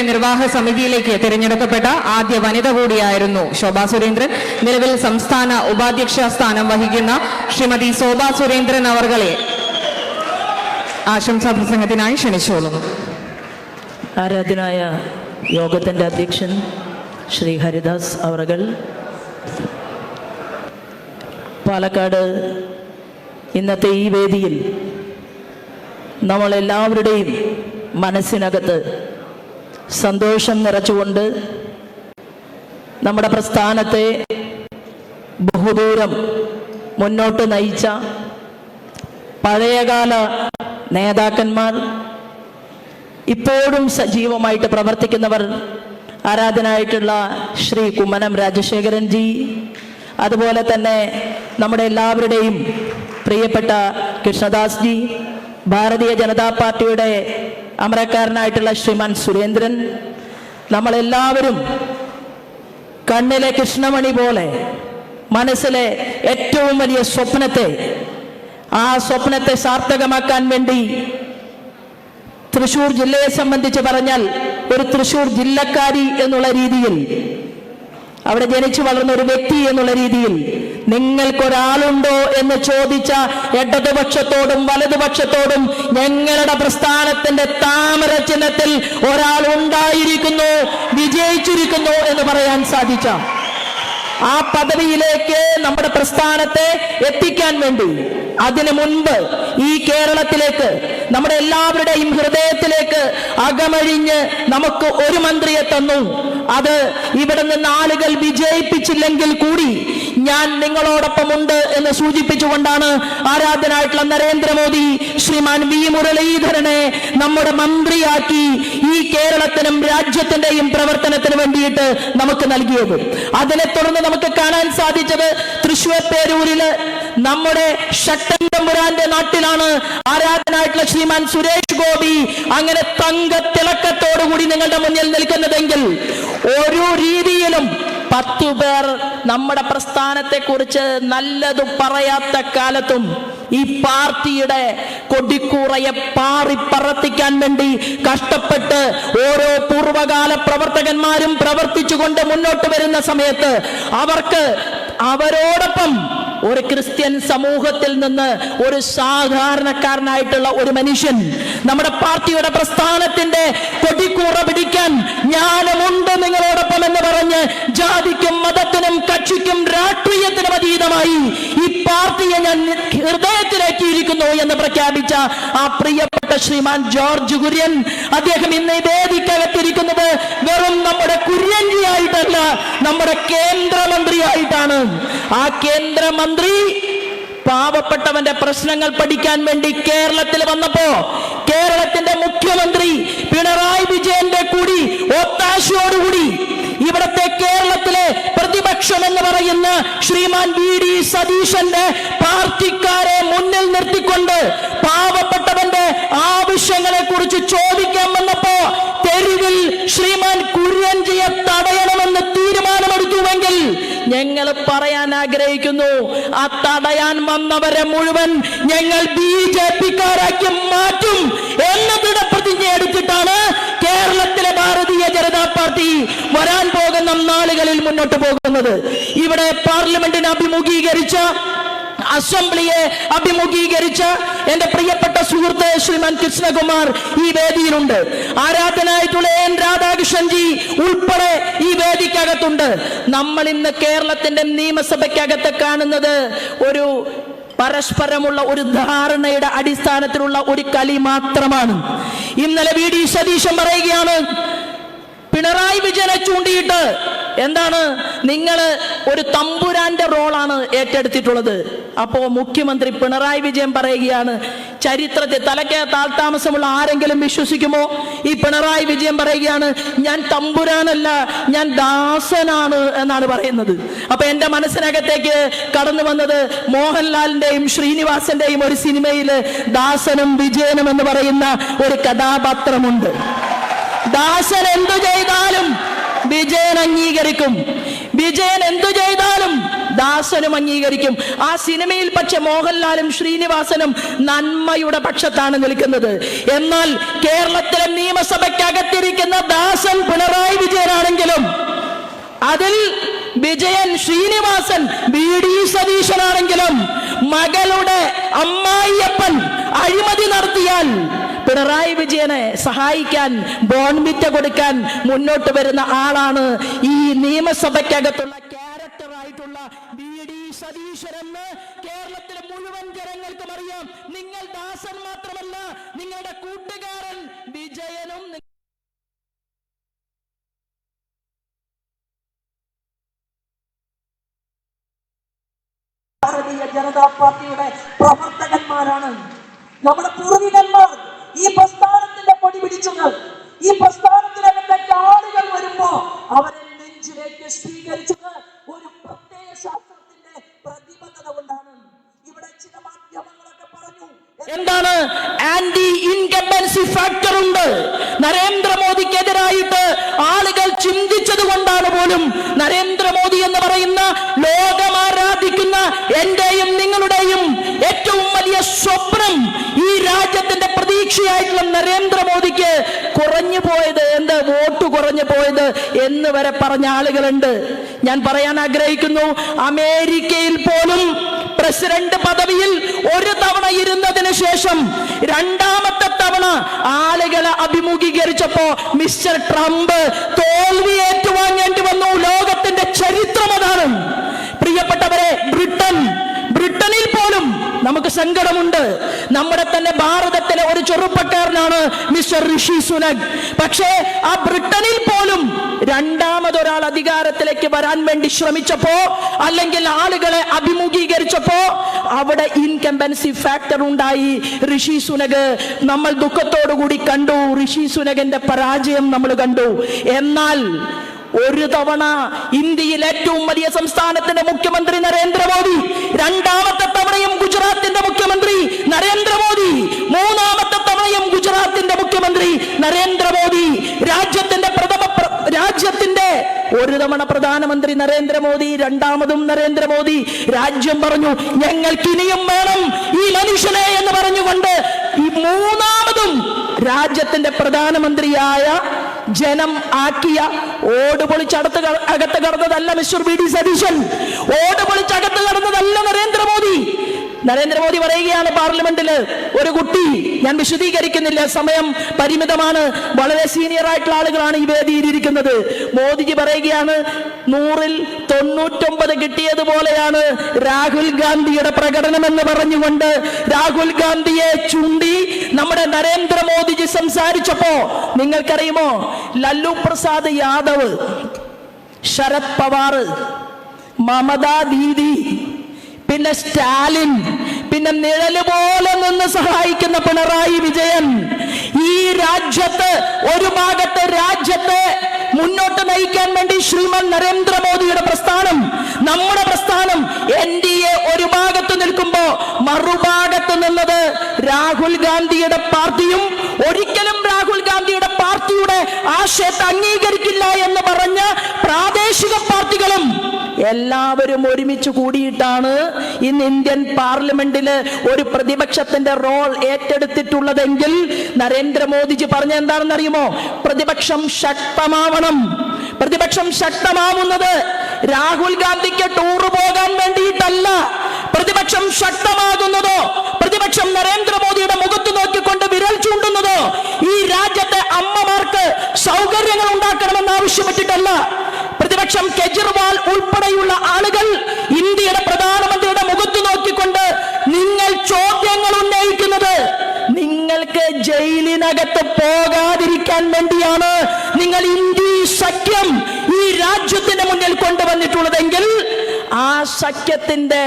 നിർവാഹക സമിതിയിലേക്ക് തിരഞ്ഞെടുക്കപ്പെട്ട ആദ്യ വനിത കൂടിയായിരുന്നു ശോഭാ സുരേന്ദ്രൻ. നിലവിൽ സംസ്ഥാന ഉപാധ്യക്ഷ സ്ഥാനം വഹിക്കുന്ന ശ്രീമതി ശോഭാ സുരേന്ദ്രൻ അവർകളെ ആശംസാ പ്രസംഗത്തിനായി ക്ഷണിച്ചുകൊള്ളുന്നു. ആരാധനായ യോഗത്തിന്റെ അധ്യക്ഷൻ ശ്രീ ഹരിദാസ് അവർകൾ, പാലക്കാട് ഇന്നത്തെ ഈ വേദിയിൽ നമ്മളെല്ലാവരുടെയും മനസ്സിനകത്ത് സന്തോഷം നിറച്ചുകൊണ്ട് നമ്മുടെ പ്രസ്ഥാനത്തെ ബഹുദൂരം മുന്നോട്ട് നയിച്ച പഴയകാല നേതാക്കന്മാർ, ഇപ്പോഴും സജീവമായിട്ട് പ്രവർത്തിക്കുന്നവർ, ആരാധനായിട്ടുള്ള ശ്രീ കുമ്മനം രാജശേഖരൻ ജി, അതുപോലെ തന്നെ നമ്മുടെ എല്ലാവരുടെയും പ്രിയപ്പെട്ട കൃഷ്ണദാസ് ജി, ഭാരതീയ ജനതാ പാർട്ടിയുടെ അമരക്കാരനായിട്ടുള്ള ശ്രീമാൻ സുരേന്ദ്രൻ, നമ്മളെല്ലാവരും കണ്ണിലെ കൃഷ്ണമണി പോലെ മനസ്സിലെ ഏറ്റവും വലിയ സ്വപ്നത്തെ, ആ സ്വപ്നത്തെ സാർത്ഥകമാക്കാൻ വേണ്ടി തൃശ്ശൂർ ജില്ലയെ സംബന്ധിച്ച് പറഞ്ഞാൽ ഒരു തൃശ്ശൂർ ജില്ലക്കാരി എന്നുള്ള രീതിയിൽ, അവിടെ ജനിച്ചു വളർന്ന ഒരു വ്യക്തി എന്നുള്ള രീതിയിൽ നിങ്ങൾക്കൊരാളുണ്ടോ എന്ന് ചോദിച്ച ഇടതുപക്ഷത്തോടും വലതുപക്ഷത്തോടും ഞങ്ങളുടെ പ്രസ്ഥാനത്തിന്റെ താമര ചിഹ്നത്തിൽ ഒരാൾ ഉണ്ടായിരിക്കുന്നു, വിജയിച്ചിരിക്കുന്നു എന്ന് പറയാൻ സാധിച്ച ആ പദവിയിലേക്ക് നമ്മുടെ പ്രസ്ഥാനത്തെ എത്തിക്കാൻ വേണ്ടി അതിനു മുൻപ് ഈ കേരളത്തിലേക്ക്, നമ്മുടെ എല്ലാവരുടെയും ഹൃദയത്തിലേക്ക് അകമഴിഞ്ഞ് നമുക്ക് ഒരു മന്ത്രിയെ തന്നു. അത് ഇവിടെ നിന്ന് ആളുകൾ വിജയിപ്പിച്ചില്ലെങ്കിൽ കൂടി ഞാൻ നിങ്ങളോടൊപ്പം ഉണ്ട് എന്ന് സൂചിപ്പിച്ചുകൊണ്ടാണ് ആരാധനായിട്ടുള്ള നരേന്ദ്രമോദി ശ്രീമാൻ വി മുരളീധരനെ നമ്മുടെ മന്ത്രിയാക്കി ഈ കേരളത്തിനും രാജ്യത്തിന്റെയും പ്രവർത്തനത്തിന് വേണ്ടിയിട്ട് നമുക്ക് നൽകിയത്. അതിനെ തുടർന്ന് നമുക്ക് കാണാൻ സാധിച്ചത് തൃശ്ശൂർ പേരൂരില് നമ്മുടെ ശക്തൻ തമ്പുരാന്റെ നാട്ടിലാണ് ആരാധനായിട്ടുള്ള ശ്രീമാൻ സുരേഷ് ഗോപി അങ്ങനെ തങ്കത്തിളക്കത്തോടുകൂടി നിങ്ങളുടെ മുന്നിൽ നിൽക്കുന്നതെങ്കിൽ ഒരു രീതിയിലും 10 പേർ നമ്മുടെ പ്രസ്ഥാനത്തെ കുറിച്ച് നല്ലത് പറയാത്ത കാലത്തും ഈ പാർട്ടിയുടെ കൊടിക്കൂറയെ പറത്തിക്കാൻ വേണ്ടി കഷ്ടപ്പെട്ട് ഓരോ പൂർവകാല പ്രവർത്തകന്മാരും പ്രവർത്തിച്ചുകൊണ്ട് മുന്നോട്ട് വരുന്ന സമയത്ത് അവരോടൊപ്പം ഒരു ക്രിസ്ത്യൻ സമൂഹത്തിൽ നിന്ന് ഒരു സാധാരണക്കാരനായിട്ടുള്ള ഒരു മനുഷ്യൻ നമ്മുടെ പാർട്ടിയുടെ പ്രസ്ഥാനത്തിന്റെ കൊടിക്കൂറ പിടിക്കാൻ ഞാനുമുണ്ട് നിങ്ങളോടൊപ്പം എന്ന് പറഞ്ഞ് ജാതിക്കും മതത്തിനും കക്ഷിക്കും രാഷ്ട്രീയത്തിനും അതീതമായി ഈ പാർട്ടിയെ ഞാൻ ഹൃദയത്തിലേക്കിയിരിക്കുന്നു എന്ന് പ്രഖ്യാപിച്ച ആ പ്രിയപ്പെട്ട ശ്രീമാൻ ജോർജ് കുര്യൻ, അദ്ദേഹം ഇന്ന് ഈ വേദിക്കകത്തിരിക്കുന്നത് വെറും നമ്മുടെ കുര്യൻജിയായിട്ടല്ല, നമ്മുടെ കേന്ദ്രമന്ത്രിയായിട്ടാണ്. ആ കേന്ദ്രമന്ത്രി പാവപ്പെട്ടവന്റെ പ്രശ്നങ്ങൾ പഠിക്കാൻ വേണ്ടി കേരളത്തിൽ വന്നപ്പോ കേരളത്തിന്റെ മുഖ്യമന്ത്രി പിണറായി വിജയന്റെ കൂടി ഒത്താശയോടുകൂടി ഇവിടത്തെ കേരളത്തിലെ പ്രതിപക്ഷം എന്ന് പറയുന്ന ശ്രീമാൻ വി ഡി സതീശന്റെ പാർട്ടിക്കാരെ മുന്നിൽ നിർത്തിക്കൊണ്ട് പാവപ്പെട്ടവന്റെ ആവശ്യങ്ങളെ കുറിച്ച് ചോദിക്കാൻ വന്നപ്പോ തെരുവിൽ ശ്രീമാൻ കുര്യൻജിയെ തടയണമെന്ന് തീരുമാനമെടുത്തുവെങ്കിൽ ഞങ്ങൾ പറയാൻ ആഗ്രഹിക്കുന്നു, ആ തടയാൻ വന്നവരെ മുഴുവൻ ഞങ്ങൾ BJP-ക്കാരാക്കി മാറ്റും എന്ന ദൃഢപ്രതിജ്ഞ എടുത്തിട്ടാണ് കേരളത്തിലെ ഭാരതീയ ജനതാ പാർട്ടി വരാൻ പോകുന്ന നാളുകളിൽ മുന്നോട്ട് പോകുന്നത്. ഇവിടെ പാർലമെന്റിനെ അഭിമുഖീകരിച്ച, അസംബ്ലിയെ അഭിമുഖീകരിച്ച എന്റെ പ്രിയപ്പെട്ട സുഹൃത്ത് ശ്രീമാൻ കൃഷ്ണകുമാർ ഈ വേദിയിലുണ്ട്. ആരാധനായിട്ടുള്ള എൻ രാധാകൃഷ്ണൻജി ഉൾപ്പെടെ ഈ വേദിക്കകത്തുണ്ട്. നമ്മൾ ഇന്ന് കേരളത്തിന്റെ നിയമസഭയ്ക്കകത്ത് കാണുന്നത് ഒരു പരസ്പരമുള്ള ഒരു ധാരണയുടെ അടിസ്ഥാനത്തിലുള്ള ഒരു കളി മാത്രമാണ്. ഇന്നലെ വി ഡി സതീശൻ പറയുകയാണ്, പിണറായി വിജയനെ ചൂണ്ടിയിട്ട് എന്താണ്, നിങ്ങൾ ഒരു തമ്പുരാന്റെ റോളാണ് ഏറ്റെടുത്തിട്ടുള്ളത്. അപ്പോ മുഖ്യമന്ത്രി പിണറായി വിജയൻ പറയുകയാണ്, ചരിത്രത്തിൽ തലയ്ക്ക് താഴ്ത്താമസമുള്ള ആരെങ്കിലും വിശ്വസിക്കുമോ? ഈ പിണറായി വിജയൻ പറയുകയാണ്, ഞാൻ തമ്പുരാനല്ല, ഞാൻ ദാസനാണ് എന്നാണ് പറയുന്നത്. അപ്പൊ എന്റെ മനസ്സിനകത്തേക്ക് കടന്നു വന്നത് മോഹൻലാലിന്റെയും ശ്രീനിവാസന്റെയും ഒരു സിനിമയില് ദാസനും വിജയനും എന്ന് പറയുന്ന ഒരു കഥാപാത്രമുണ്ട്. ദാസൻ എന്തു ചെയ്താലും വിജയൻ അംഗീകരിക്കും, വിജയൻ എന്തു ചെയ്താലും ദാസനും അംഗീകരിക്കും. ആ സിനിമയിൽ പക്ഷെ മോഹൻലാലും ശ്രീനിവാസനും നന്മയുടെ പക്ഷത്താണ് നിൽക്കുന്നത്. എന്നാൽ കേരളത്തിലെ നിയമസഭയ്ക്കകത്തിരിക്കുന്ന ദാസൻ പിണറായി വിജയനാണെങ്കിലും അതിൽ വിജയൻ ശ്രീനിവാസൻ വി.ഡി. സതീശനാണെങ്കിലും മകളുടെ അമ്മായിയപ്പൻ അഴിമതി നടത്തിയാൽ പിണറായി വിജയനെ സഹായിക്കാൻ ബോൺവിറ്റ കൊടുക്കാൻ മുന്നോട്ട് വരുന്ന ആളാണ് ഈ നിയമസഭയ്ക്കകത്തുള്ള ക്യാരക്ടറായിട്ടുള്ള വി.ഡി. സതീശനെന്ന് കേരളത്തിലെ മുഴുവൻ ജനങ്ങൾക്കും അറിയാം. നിങ്ങൾ ദാസൻ മാത്രമല്ല, നിങ്ങളുടെ കൂട്ടുകാരൻ വിജയനും ഭാരതീയ ജനതാ പാർട്ടിയുടെ പ്രവർത്തകന്മാരാണ്. നമ്മുടെ പൂർവികന്മാർ ഈ പ്രസ്ഥാനത്തിന്റെ കൊടി പിടിച്ചത്. ഈ പ്രസ്ഥാനത്തിനകത്തേക്ക് ആളുകൾ വരുമ്പോ അവരെ നെഞ്ചിലേക്ക് സ്വീകരിച്ചത് ഒരു പ്രത്യേക ശാസ്ത്രത്തിന്റെ പ്രതിബദ്ധത കൊണ്ടാണ്. ഇവിടെ ചില മാധ്യമങ്ങളൊക്കെ പറഞ്ഞു എന്താണ് ആന്റി ഇൻകംബൻസി ഫാക്ടർ ഉണ്ട്. നരേന്ദ്രമോദിക്കെതിരായിട്ട് ആളുകൾ ചിന്തിച്ചത് കൊണ്ടാണ് പോലും നരേന്ദ്രമോദി എന്ന് പറയുന്ന ലോകമാരാധിക്കുന്ന എന്റെയും നിങ്ങളുടെയും ഏറ്റവും വലിയ സ്വപ്നം, ഈ രാജ്യത്തിന്റെ പ്രതീക്ഷയായിട്ടുള്ള നരേന്ദ്രമോദിക്ക് കുറഞ്ഞു പോയത്, എന്ത് വോട്ട് കുറഞ്ഞു പോയത് എന്ന് വരെ പറഞ്ഞ ആളുകളുണ്ട്. ഞാൻ പറയാൻ ആഗ്രഹിക്കുന്നു, അമേരിക്കയിൽ പോലും പ്രസിഡന്റ് പദവിയിൽ ഒരു തവണ ഇരുന്നതിന് ശേഷം രണ്ടാമത്തെ തവണ ആളുകളെ അഭിമുഖീകരിച്ചപ്പോ മിസ്റ്റർ ട്രംപ് തോൽവി ഏറ്റുവാങ്ങേണ്ടി വന്നു. ലോകത്തിന്റെ ചരിത്രം അതാണ്. പ്രിയപ്പെട്ടവരെ, ബ്രിട്ടനിൽ പോലും നമുക്ക് സങ്കടമുണ്ട്. നമ്മുടെ തന്നെ ഭാരതത്തിലെ ഒരു ചെറുപ്പക്കാരനാണ് മിസ്റ്റർ ഋഷി സുനക്. പക്ഷേ ആ ബ്രിട്ടനിൽ പോലും രണ്ടാമതൊരാൾ അധികാരത്തിലേക്ക് വരാൻ വേണ്ടി ശ്രമിച്ചപ്പോ, അല്ലെങ്കിൽ ആളുകളെ അഭിമുഖീകരിച്ചപ്പോ അവിടെ ഇൻകംബൻസി ഫാക്ടർ ഉണ്ടായി. ഋഷി സുനക് നമ്മൾ ദുഃഖത്തോടുകൂടി കണ്ടു. ഋഷി സുനകിന്റെ പരാജയം നമ്മൾ കണ്ടു. എന്നാൽ ഒരു തവണ ഇന്ത്യയിൽ ഏറ്റവും വലിയ സംസ്ഥാനത്തിന്റെ മുഖ്യമന്ത്രി നരേന്ദ്രമോദി, രണ്ടാമത്തെ തവണയും ഗുജറാത്തിന്റെ മുഖ്യമന്ത്രി നരേന്ദ്രമോദി, മൂന്നാമത്തെ തവണയും ഗുജറാത്തിന്റെ മുഖ്യമന്ത്രി നരേന്ദ്രമോദി, രാജ്യത്തിന്റെ ഒരു തവണ പ്രധാനമന്ത്രി നരേന്ദ്രമോദി, രണ്ടാമതും നരേന്ദ്രമോദി. രാജ്യം പറഞ്ഞു ഞങ്ങൾക്ക് ഇനിയും വേണം ഈ മനുഷ്യനെ എന്ന് പറഞ്ഞുകൊണ്ട് ഈ മൂന്നാമതും രാജ്യത്തിന്റെ പ്രധാനമന്ത്രിയായ ജനം ആക്കിയ, ഓട് പൊളിച്ചകത്ത് കടന്നതല്ല മിസ്റ്റർ വി.ഡി. സതീശൻ, ഓട് പൊളിച്ചകത്ത് കടന്നതല്ല നരേന്ദ്രമോദി. നരേന്ദ്രമോദി പറയുകയാണ് പാർലമെന്റില്, ഒരു കുട്ടി, ഞാൻ വിശദീകരിക്കുന്നില്ല, സമയം പരിമിതമാണ്, വളരെ സീനിയർ ആയിട്ടുള്ള ആളുകളാണ് ഈ വേദിയിൽ ഇരിക്കുന്നത്. മോദിജി പറയുകയാണ് 100ൽ 99 കിട്ടിയതുപോലെയാണ് രാഹുൽ ഗാന്ധിയുടെ പ്രകടനം എന്ന് പറഞ്ഞുകൊണ്ട് രാഹുൽ ഗാന്ധിയെ ചൂണ്ടി നമ്മുടെ നരേന്ദ്രമോദിജി സംസാരിച്ചപ്പോ നിങ്ങൾക്കറിയുമോ, ലല്ലു പ്രസാദ് യാദവ്, ശരത് പവാർ, മമതാ ദീദി, പിന്നെ സ്റ്റാലിൻ, പിന്നെ നിഴല് പോലെ നിന്ന് സഹായിക്കുന്ന പിണറായി വിജയൻ, ഈ രാജ്യത്ത് ഒരു ഭാഗത്ത് രാജ്യത്തെ മുന്നോട്ട് നയിക്കാൻ വേണ്ടി ശ്രീമാൻ നരേന്ദ്രമോദിയുടെ പ്രസ്ഥാനം, നമ്മുടെ പ്രസ്ഥാനം NDA ഒരു ഭാഗത്ത് നിൽക്കുമ്പോ മറുഭാഗത്ത് നിന്നത് രാഹുൽ ഗാന്ധിയുടെ പാർട്ടിയും, ഒരിക്കലും രാഹുൽ ഗാന്ധിയുടെ പാർട്ടിയുടെ ആശയത്തെ അംഗീകരിക്കില്ല എന്ന് പറഞ്ഞ പ്രാദേശിക പാർട്ടികളും എല്ലാവരും ഒരുമിച്ച് കൂടിയിട്ടാണ് ഇന്ന് ഇന്ത്യൻ പാർലമെന്റിൽ ഒരു പ്രതിപക്ഷത്തിന്റെ റോൾ ഏറ്റെടുത്തിട്ടുള്ളതെങ്കിൽ നരേന്ദ്രമോദിജി പറഞ്ഞ എന്താണെന്ന് അറിയുമോ? പ്രതിപക്ഷം ശക്തമാവണം. പ്രതിപക്ഷം ശക്തമാവുന്നത് രാഹുൽ ഗാന്ധിക്ക് ടൂർ പോകാൻ വേണ്ടിയിട്ടല്ല. പ്രതിപക്ഷം ശക്തമാകുന്നതോ, പ്രതിപക്ഷം നരേന്ദ്രമോദിയുടെ മുഖത്ത് നോക്കിക്കൊണ്ട് വിരൽ ചൂണ്ടുന്നതോ ഈ രാജ്യത്തെ അമ്മമാർക്ക് സൗകര്യങ്ങൾ ഉണ്ടാക്കണമെന്ന് ആവശ്യപ്പെട്ടിട്ടല്ല. പ്രതിപക്ഷം കെജ്രിവാൾ ഉൾപ്പെടെയുള്ള ആളുകൾ ഇന്ത്യയുടെ പ്രധാനമന്ത്രിയുടെ മുഖത്ത് നോക്കിക്കൊണ്ട് നിങ്ങൾ ചോദ്യങ്ങൾ ഉന്നയിക്കുന്നത് നിങ്ങൾക്ക് ജയിലിനകത്ത് പോകാതിരിക്കാൻ വേണ്ടിയാണ് നിങ്ങൾ ഇന്ത്യ സഖ്യം ഈ രാജ്യത്തിന്റെ മുന്നിൽ കൊണ്ടുവന്നിട്ടുള്ളതെങ്കിൽ ആ സഖ്യത്തിന്റെ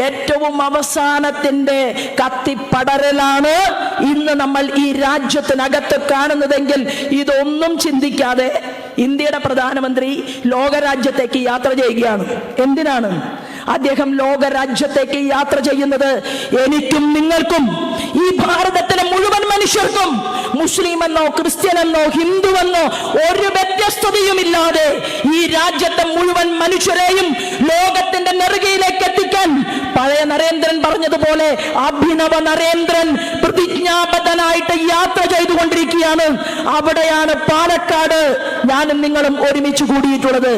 ഏറ്റവും അവസാനത്തിന്റെ കത്തിപ്പടരലാണ് ഇന്ന് നമ്മൾ ഈ രാജ്യത്തിനകത്ത് കാണുന്നതെങ്കിൽ ഇതൊന്നും ചിന്തിക്കാതെ ഇന്ത്യയുടെ പ്രധാനമന്ത്രി ലോകരാജ്യത്തേക്ക് യാത്ര ചെയ്യുകയാണ്. എന്തിനാണ് അദ്ദേഹം ലോകരാജ്യത്തേക്ക് യാത്ര ചെയ്യുന്നത്? എനിക്കും നിങ്ങൾക്കും, ഈ ഭാരതത്തിലെ മുഴുവൻ മനുഷ്യർക്കും, മുസ്ലിം എന്നോ ക്രിസ്ത്യൻ എന്നോ ഹിന്ദു എന്നോ ഒരു വ്യത്യസ്ത സ്വസ്ഥതയുമില്ലാതെ ഈ രാജ്യത്തെ മുഴുവൻ മനുഷ്യരെയും ലോകത്തിന്റെ നെറുകയിലേക്ക് എത്തിക്കാൻ പഴയ നരേന്ദ്രൻ പറഞ്ഞതുപോലെ അഭിനവ നരേന്ദ്രൻ പ്രതിജ്ഞാബദ്ധനായിട്ട് യാത്ര ചെയ്തുകൊണ്ടിരിക്കുകയാണ്. അവിടെയാണ് പാലക്കാട് ഞാനും നിങ്ങളും ഒരുമിച്ച് കൂടിയിട്ടുള്ളത്.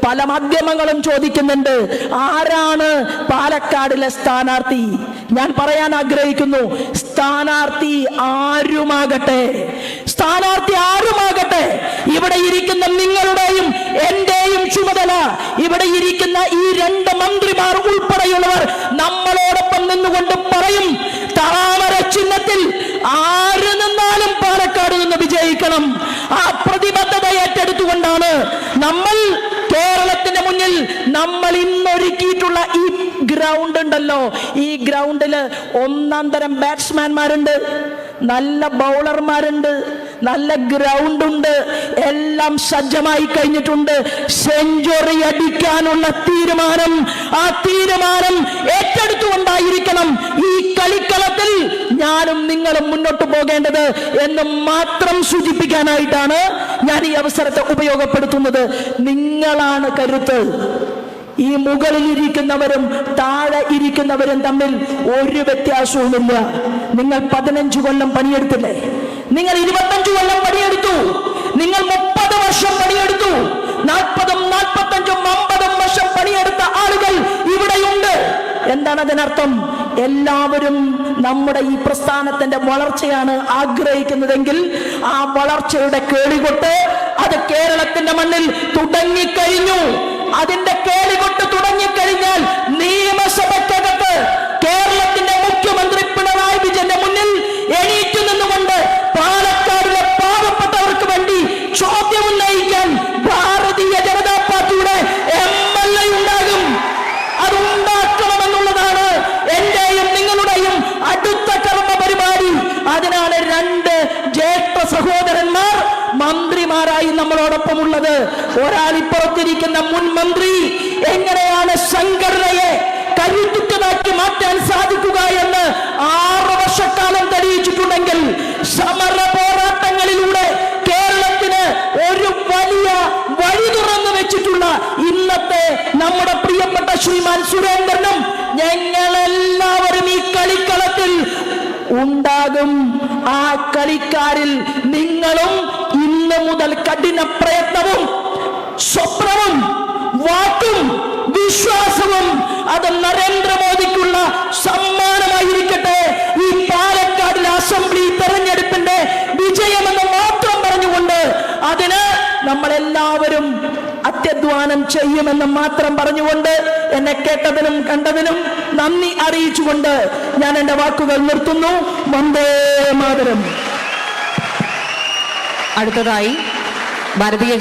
പല മാധ്യമങ്ങളും ചോദിക്കുന്നുണ്ട്, ആരാണ് പാലക്കാടിലെ സ്ഥാനാർത്ഥി? ഞാൻ പറയാൻ ആഗ്രഹിക്കുന്നു, സ്ഥാനാർത്ഥി ആരുമാകട്ടെ, സ്ഥാനാർത്ഥി ആരുമാകട്ടെ, ഇവിടെ ഇരിക്കുന്ന നിങ്ങളുടെയും എന്റെയും ചുമതല, ഇവിടെ ഇരിക്കുന്ന ഈ 2 മന്ത്രിമാർ ഉൾപ്പെടെയുള്ളവർ നമ്മളോടൊപ്പം നിന്നുകൊണ്ട് പറയും, താമര ചിഹ്നത്തിൽ ആര് നിന്നാലും പാലക്കാട് നിന്ന് വിജയിക്കണം. ആ പ്രതിബദ്ധത ഏറ്റെടുത്തുകൊണ്ടാണ് നമ്മൾ കേരളത്തിന്റെ മുന്നിൽ നമ്മൾ ഇന്നൊരുക്കിയിട്ടുള്ള ഈ ഗ്രൗണ്ട് ഉണ്ടല്ലോ, ഈ ഗ്രൗണ്ടില് 1-ാം തരം ബാറ്റ്സ്മാൻമാരുണ്ട്, നല്ല ബൗളർമാരുണ്ട്, നല്ല ഗ്രൗണ്ട് ഉണ്ട്, എല്ലാം സജ്ജമായി കഴിഞ്ഞിട്ടുണ്ട്. സെഞ്ചുറി അടിക്കാനുള്ള തീരുമാനം, ആ തീരുമാനം ഏറ്റെടുത്തുകൊണ്ടായിരിക്കണം ഈ കളിക്കളത്തിൽ ഞാനും നിങ്ങളും മുന്നോട്ട് പോകേണ്ടത് എന്ന് മാത്രം സൂചിപ്പിക്കാനായിട്ടാണ് ഞാൻ ഈ അവസരത്തെ ഉപയോഗപ്പെടുത്തുന്നത്. നിങ്ങളാണ് കരുത്ത്. ഈ മുകളിൽ ഇരിക്കുന്നവരും താഴെ ഇരിക്കുന്നവരും തമ്മിൽ ഒരു വ്യത്യാസവുമില്ല. നിങ്ങൾ 15 കൊല്ലം പണിയെടുത്തില്ലേ? നിങ്ങൾ 25 കൊല്ലം പണിയെടുത്തു. നിങ്ങൾ 30 വർഷം പണിയെടുത്തു. 40-ഉം 45-ഉം 50 വർഷം പണിയെടുത്ത ആളുകൾ ഇവിടെയുണ്ട്. എന്താണ് അതിനർത്ഥം? എല്ലാവരും നമ്മുടെ ഈ പ്രസ്ഥാനത്തിന്റെ വളർച്ചയാണ് ആഗ്രഹിക്കുന്നതെങ്കിൽ ആ വളർച്ചയുടെ കേളികൊട്ട് അത് കേരളത്തിന്റെ മണ്ണിൽ തുടങ്ങിക്കഴിഞ്ഞു. അതിന്റെ കേളികൊട്ട് തുടങ്ങിക്കഴിഞ്ഞാൽ നിയമസഭയ്ക്കകത്ത് കേരളത്തിന്റെ മുഖ്യമന്ത്രി പിണറായി വിജയന്റെ മുന്നിൽ എണീറ്റു നിന്നുകൊണ്ട് പാലക്കാടിലെ പാവപ്പെട്ടവർക്ക് വേണ്ടി ചോദ്യം ഉന്നയിക്കാൻ ഭാരതീയ ജനതാ പാർട്ടിയുടെ MLA ഉണ്ടാകും. അത് ഉണ്ടാക്കണമെന്നുള്ളതാണ് എന്റെയും നിങ്ങളുടെയും അടുത്ത കർമ്മ പരിപാടി. അതിനാണ് 2 ജ്യേഷ്ഠ സഹോദരന്മാർ മന്ത്രിമാരായി നമ്മളോടൊപ്പമുള്ളത്. ഒരാൾ ഇപ്പുറത്തിരിക്കുന്ന മുൻ മന്ത്രി എങ്ങനെയാണ് സംഘടനയെ കരുത്തുറ്റതാക്കി മാറ്റാൻ സാധിക്കുക എന്ന് 6 വർഷക്കാലം തെളിയിച്ചിട്ടുണ്ടെങ്കിൽ, സമര പോരാട്ടങ്ങളിലൂടെ കേരളത്തിന് ഒരു വലിയ വഴി തുറന്നു വെച്ചിട്ടുള്ള ഇന്നത്തെ നമ്മുടെ പ്രിയപ്പെട്ട ശ്രീമാൻ സുരേന്ദ്രനും ഞങ്ങളെല്ലാവരും ഈ കളിക്കളത്തിൽ ഉണ്ടാകും. ആ കളിക്കാരിൽ നിങ്ങളും ഇന്ന് മുതൽ കഠിന പ്രയത്നവും സ്വപ്നവും വാക്കും വിശ്വാസവും അത് നരേന്ദ്രമോദിക്കുള്ള സമ്മാനമായിരിക്കട്ടെ. ഈ പാലക്കാടിലെ അസംബ്ലി തെരഞ്ഞെടുപ്പിന്റെ വിജയമെന്ന് മാത്രം പറഞ്ഞുകൊണ്ട് അതിന് നമ്മളെല്ലാവരും അത്യധ്വാനം ചെയ്യുമെന്ന് മാത്രം പറഞ്ഞുകൊണ്ട് എന്നെ കേട്ടതിനും കണ്ടതിനും നന്ദി അറിയിച്ചുകൊണ്ട് ഞാൻ എന്റെ വാക്കുകൾ നിർത്തുന്നു. വന്ദേ മാതരം. അടുത്തതായി ഭാരതീയ